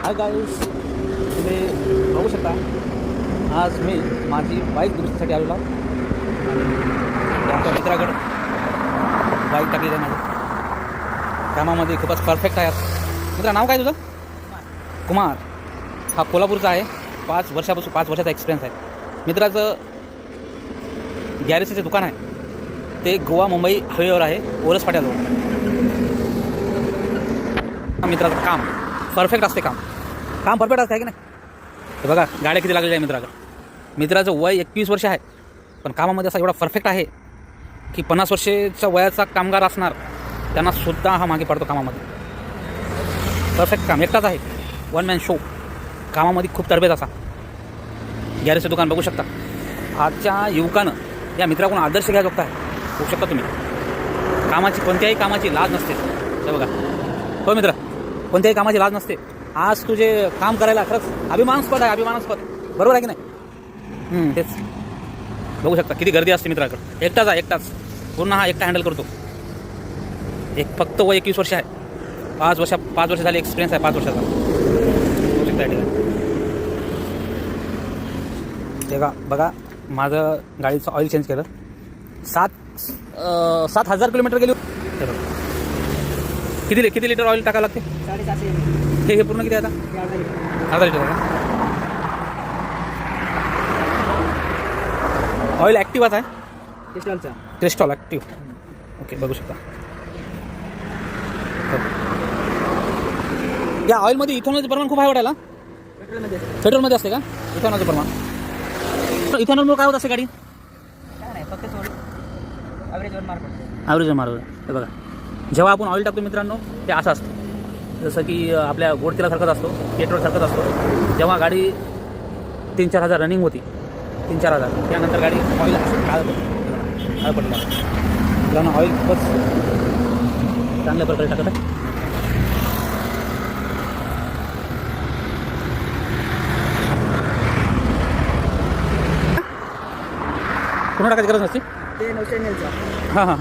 Hi guys, तुम्ही बघू शकता आज मी माझी बाईक दुरुस्तीसाठी आलेलो आहोत आणि आमच्या मित्राकडे बाईक टाकलेली आहे माझ्या कामामध्ये खूपच परफेक्ट आहे. मित्रा नाव काय तुझं? कुमार. हा कोल्हापूरचा आहे. 5 वर्षाचा एक्सपिरियन्स आहे. मित्राचं गॅरेजचं जे दुकान आहे ते गोवा मुंबई हायवेवर आहे, ओरस फाट्याजवळ. मित्राचं काम परफेक्ट असते. काम परफेक्ट असतं आहे की नाही? हे बघा गाड्या किती लागलेल्या आहे मित्राकडे. मित्राचं वय 21 वर्ष आहे, पण कामामध्ये असा एवढा परफेक्ट आहे की 50 वर्षाच्या वयाचा कामगार असणार त्यांना सुद्धा हा मागे पडतो कामामध्ये. परफेक्ट काम एकटाच आहे, वन मॅन शो. कामामध्ये खूप तरबेज असा. गॅरेजचं दुकान बघू शकता. आजच्या युवकानं या मित्राकडून आदर्श घ्यायचा आहे. बघू शकता तुम्ही, कोणत्याही कामाची लाज नसते. हे बघा हो मित्र, कोणत्याही कामाची लाज नसते. आज तुझे काम करायला खरंच अभिमानास्पद आहे, अभिमानास्पद. बरोबर आहे की नाही? तेच बघू शकता किती गर्दी असते मित्राकडे. एकटाच पूर्ण हा एकटा हँडल करतो. फक्त वय 21 वर्ष आहे. 5 वर्ष झाले एक्सपिरियन्स आहे. 5 वर्षाचा बघू शकता. ते बघा माझं गाडीचं ऑइल चेंज केलं. 7,000 किलोमीटर गेली. किती लिटर ऑइल टाकावं लागते? 750. हे पूर्ण किती आता? अर्धा लिटर का? ऑइल ॲक्टिव्हच आहे, क्रिस्टॉल ॲक्टिव्ह. ओके, बघू शकता. या ऑइलमध्ये इथेनॉलचं प्रमाण खूप आहे वाटायला. पेट्रोलमध्ये असते का इथेनॉलचं प्रमाण? इथेनॉलमुळे काय होत असते गाडी? फक्त थोडी ॲव्हरेजवर मारलं. हे बघा जेव्हा आपण ऑइल टाकतो मित्रांनो ते असं असतं, जसं की आपल्या गोड तेलासारखंच असतो, पेट्रोलसारखंच असतो. जेव्हा गाडी 3-4 हजार रनिंग होती, 3-4 हजार, त्यानंतर गाडी ऑइल काळ पडला. त्याला ऑइल खूपच चांगल्या प्रकारे टाकत आहे. पूर्ण टाकायची गरज नसते. ते 900 ml. हां.